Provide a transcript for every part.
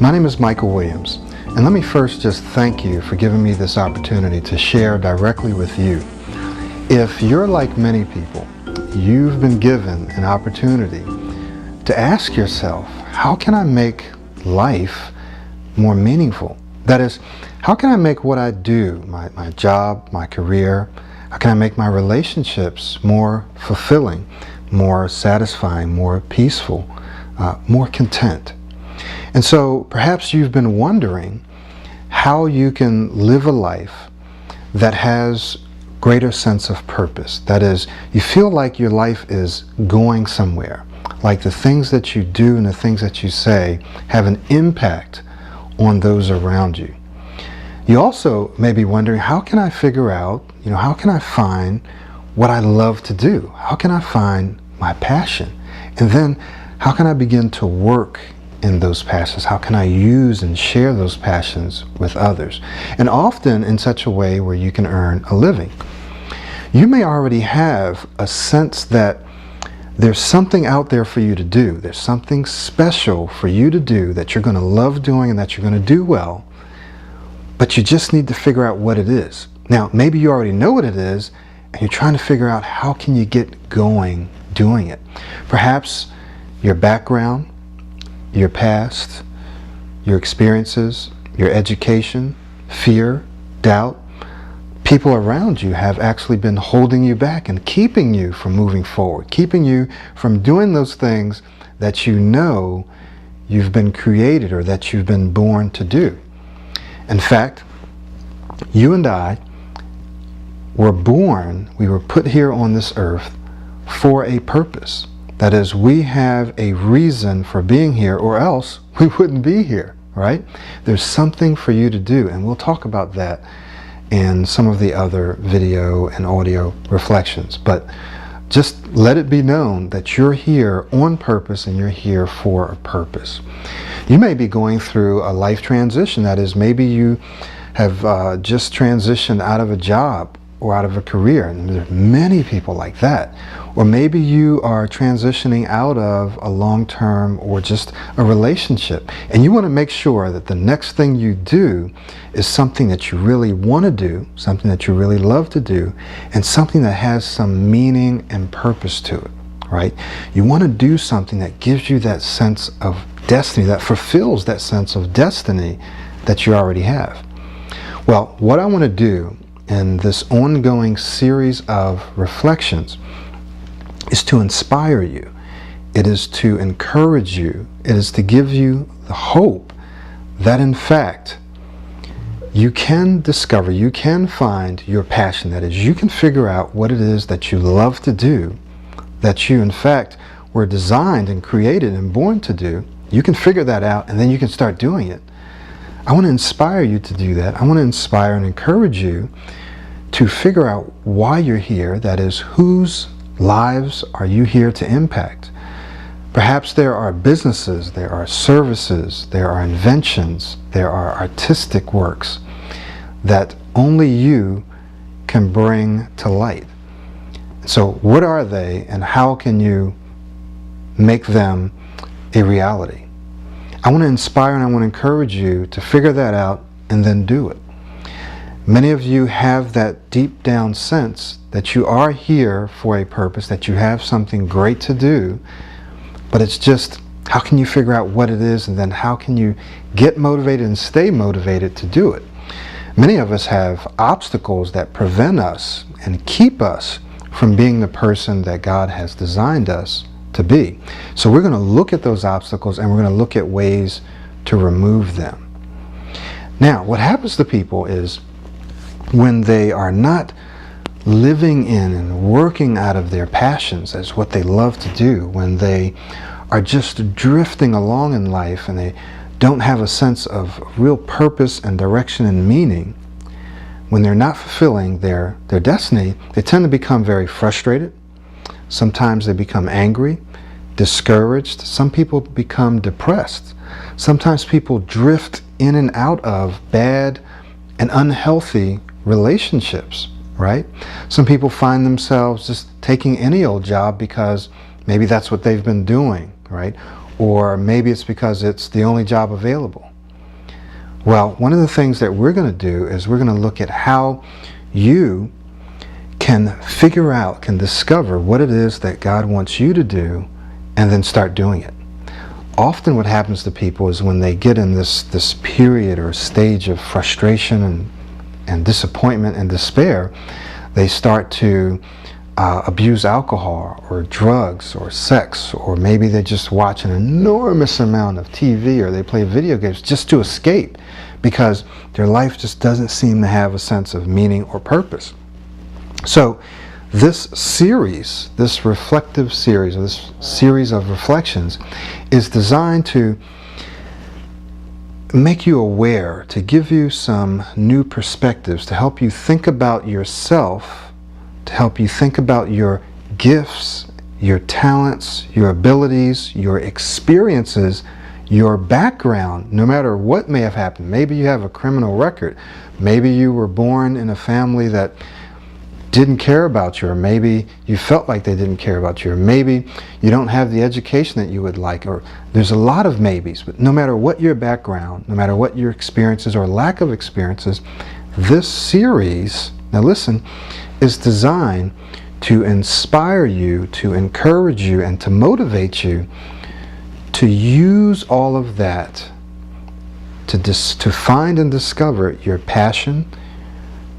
My name is Michael Williams, and let me first just thank you for giving me this opportunity to share directly with you. If you're like many people, you've been given an opportunity to ask yourself, how can I make life more meaningful? That is, how can I make what I do, my job, my career, how can I make my relationships more fulfilling, more satisfying, more peaceful, more content? And so perhaps you've been wondering how you can live a life that has greater sense of purpose. That is, you feel like your life is going somewhere, like the things that you do and the things that you say have an impact on those around you. You also may be wondering, how can I figure out, how can I find what I love to do? How can I find my passion? And then how can I begin to work in those passions? How can I use and share those passions with others? And often in such a way where you can earn a living. You may already have a sense that there's something out there for you to do. There's something special for you to do that you're going to love doing and that you're going to do well, but you just need to figure out what it is. Now, maybe you already know what it is, and you're trying to figure out how can you get going doing it. Perhaps your background, your past, your experiences, your education, fear, doubt, people around you have actually been holding you back and keeping you from moving forward, keeping you from doing those things that you know you've been created or that you've been born to do. In fact, you and I were born, we were put here on this earth for a purpose. That is, we have a reason for being here, or else we wouldn't be here, right? There's something for you to do, and we'll talk about that in some of the other video and audio reflections. But just let it be known that you're here on purpose and you're here for a purpose. You may be going through a life transition. That is, maybe you have just transitioned out of a job or out of a career, and there's many people like that. Or maybe you are transitioning out of a long-term or just a relationship, and you want to make sure that the next thing you do is something that you really want to do, something that you really love to do, and something that has some meaning and purpose to it, right? You want to do something that gives you that sense of destiny, that fulfills that sense of destiny that you already have. Well, what I want to do in this ongoing series of reflections is to inspire you. It is to encourage you. It is to give you the hope that in fact you can discover, you can find your passion. That is, you can figure out what it is that you love to do, that you in fact were designed and created and born to do. You can figure that out, and then you can start doing it. I want to inspire you to do that. I want to inspire and encourage you to figure out why you're here. That is, whose lives are you here to impact? Perhaps there are businesses, there are services, there are inventions, there are artistic works that only you can bring to light. So what are they, and how can you make them a reality? I want to inspire and I want to encourage you to figure that out and then do it. Many of you have that deep down sense that you are here for a purpose, that you have something great to do, but it's just, how can you figure out what it is, and then how can you get motivated and stay motivated to do it? Many of us have obstacles that prevent us and keep us from being the person that God has designed us to be. So we're going to look at those obstacles, and we're going to look at ways to remove them. Now, what happens to people is, when they are not living in and working out of their passions as what they love to do, when they are just drifting along in life and they don't have a sense of real purpose and direction and meaning, when they're not fulfilling their destiny, they tend to become very frustrated. Sometimes they become angry, discouraged. Some people become depressed. Sometimes people drift in and out of bad and unhealthy relationships, right? Some people find themselves just taking any old job because maybe that's what they've been doing, right? Or maybe it's because it's the only job available. Well, one of the things that we're going to do is we're going to look at how you can figure out, can discover what it is that God wants you to do, and then start doing it. Often what happens to people is when they get in this period or stage of frustration and disappointment and despair, they start to abuse alcohol or drugs or sex, or maybe they just watch an enormous amount of TV, or they play video games just to escape, because their life just doesn't seem to have a sense of meaning or purpose. So this series, this reflective series, or this series of reflections, is designed to make you aware, to give you some new perspectives, to help you think about yourself, to help you think about your gifts, your talents, your abilities, your experiences, your background, no matter what may have happened. Maybe you have a criminal record. Maybe you were born in a family that didn't care about you, or maybe you felt like they didn't care about you, or maybe you don't have the education that you would like, or there's a lot of maybes. But no matter what your background, no matter what your experiences or lack of experiences, this series, now listen, is designed to inspire you, to encourage you, and to motivate you to use all of that to find and discover your passion,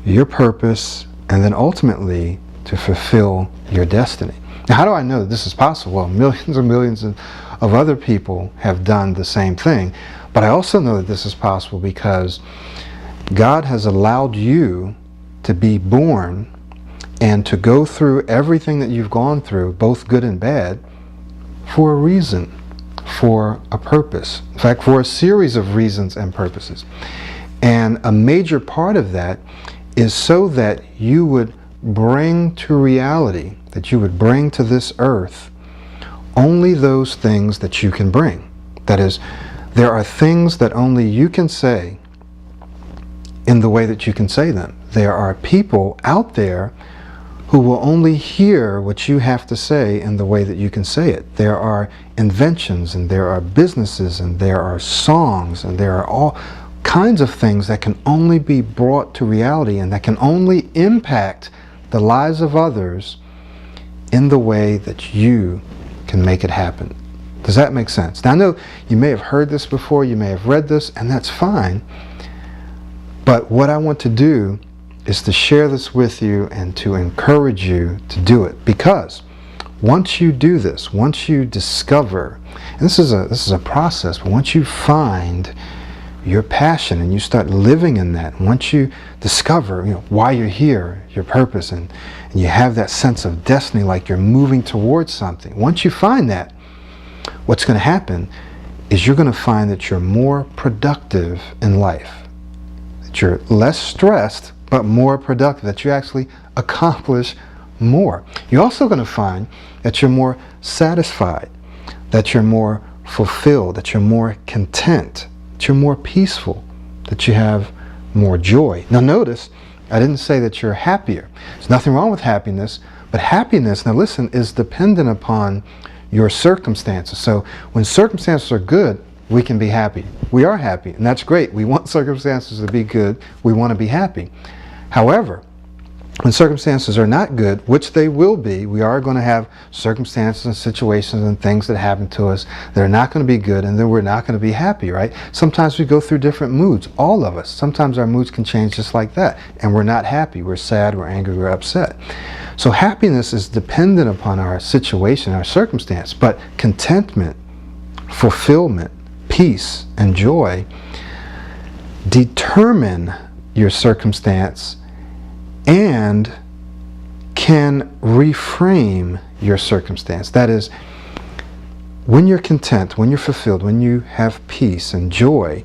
your purpose, and then ultimately to fulfill your destiny. Now, how do I know that this is possible? Well, millions and millions of other people have done the same thing, but I also know that this is possible because God has allowed you to be born and to go through everything that you've gone through, both good and bad, for a reason, for a purpose. In fact, for a series of reasons and purposes. And a major part of that is so that you would bring to reality, that you would bring to this earth only those things that you can bring. That is, there are things that only you can say in the way that you can say them. There are people out there who will only hear what you have to say in the way that you can say it. There are inventions, and there are businesses, and there are songs, and there are all kinds of things that can only be brought to reality, and that can only impact the lives of others in the way that you can make it happen. Does that make sense? Now, I know you may have heard this before, you may have read this, and that's fine. But what I want to do is to share this with you and to encourage you to do it, because once you do this, once you discover, and this is a process, but once you find your passion and you start living in that, once you discover why you're here, your purpose, and you have that sense of destiny, like you're moving towards something, once you find that, what's going to happen is you're going to find that you're more productive in life, that you're less stressed but more productive, that you actually accomplish more. You're also going to find that you're more satisfied, that you're more fulfilled, that you're more content, that you're more peaceful, that you have more joy. Now notice, I didn't say that you're happier. There's nothing wrong with happiness, but happiness, now listen, is dependent upon your circumstances. So when circumstances are good, we can be happy. We are happy, and that's great. We want circumstances to be good. We want to be happy. However, when circumstances are not good, which they will be, we are going to have circumstances and situations and things that happen to us that are not going to be good, and then we're not going to be happy, right? Sometimes we go through different moods, all of us. Sometimes our moods can change just like that, and we're not happy. We're sad, we're angry, we're upset. So happiness is dependent upon our situation, our circumstance, but contentment, fulfillment, peace, and joy determine your circumstance and can reframe your circumstance. That is, when you're content, when you're fulfilled, when you have peace and joy,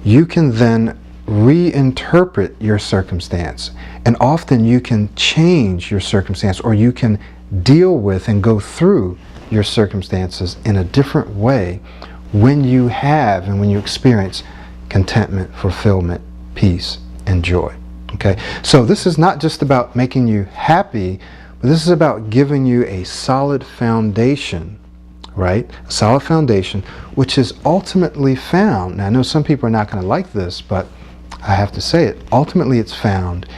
you can then reinterpret your circumstance. And often you can change your circumstance, or you can deal with and go through your circumstances in a different way when you have and when you experience contentment, fulfillment, peace, and joy. Okay, so this is not just about making you happy, but this is about giving you a solid foundation, right? A solid foundation, which is ultimately found. Now, I know some people are not going to like this, but I have to say it. Ultimately, it's found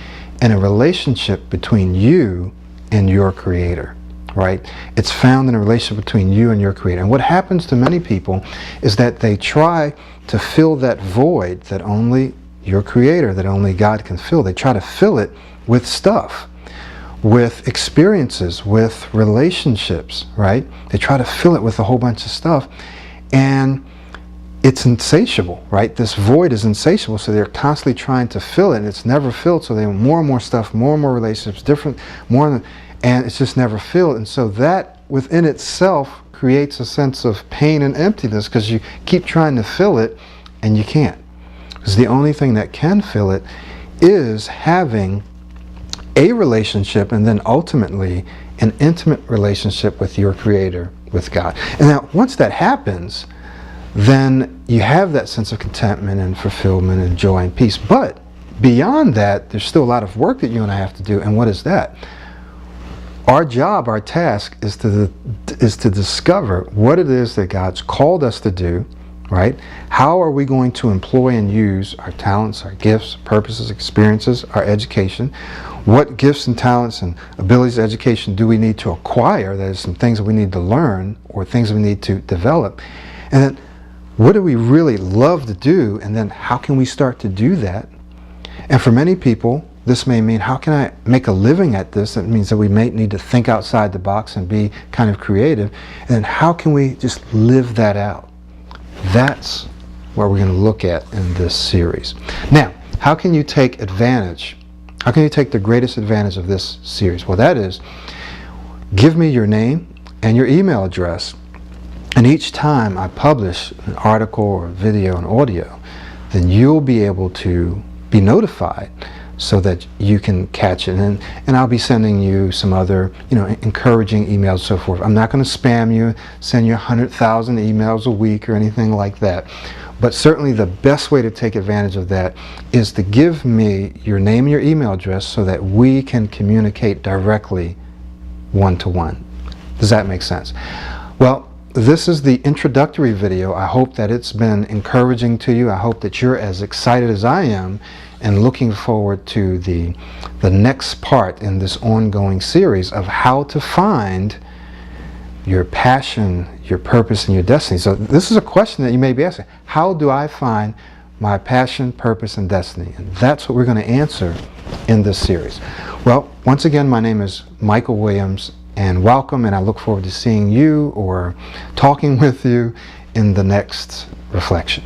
in a relationship between you and your Creator, right? It's found in a relationship between you and your Creator. And what happens to many people is that they try to fill that void that only your Creator, that only God can fill. They try to fill it with stuff, with experiences, with relationships, right? They try to fill it with a whole bunch of stuff, and it's insatiable, right? This void is insatiable, so they're constantly trying to fill it, and it's never filled, so they want more and more stuff, more and more relationships, different, more, and it's just never filled. And so that within itself creates a sense of pain and emptiness, because you keep trying to fill it and you can't. Because the only thing that can fill it is having a relationship, and then ultimately an intimate relationship with your Creator, with God. And now once that happens, then you have that sense of contentment and fulfillment and joy and peace. But beyond that, there's still a lot of work that you and I have to do. And what is that? Our job, our task is to discover what it is that God's called us to do, right? How are we going to employ and use our talents, our gifts, purposes, experiences, our education? What gifts and talents and abilities, education do we need to acquire? That is, some things that we need to learn or things that we need to develop. And then what do we really love to do? And then how can we start to do that? And for many people, this may mean, how can I make a living at this? That means that we may need to think outside the box and be kind of creative. And then how can we just live that out? That's what we're going to look at in this series. Now, how can you take advantage? How can you take the greatest advantage of this series? Well, that is, give me your name and your email address. And each time I publish an article or video and audio, then you'll be able to be notified so that you can catch it. And I'll be sending you some other, encouraging emails and so forth. I'm not going to spam you, send you 100,000 emails a week or anything like that. But certainly the best way to take advantage of that is to give me your name and your email address so that we can communicate directly one-to-one. Does that make sense? Well, this is the introductory video. I hope that it's been encouraging to you. I hope that you're as excited as I am and looking forward to the next part in this ongoing series of how to find your passion, your purpose, and your destiny. So this is a question that you may be asking. How do I find my passion, purpose, and destiny? And that's what we're going to answer in this series. Well, once again, my name is Michael Williams, and welcome, and I look forward to seeing you or talking with you in the next reflection.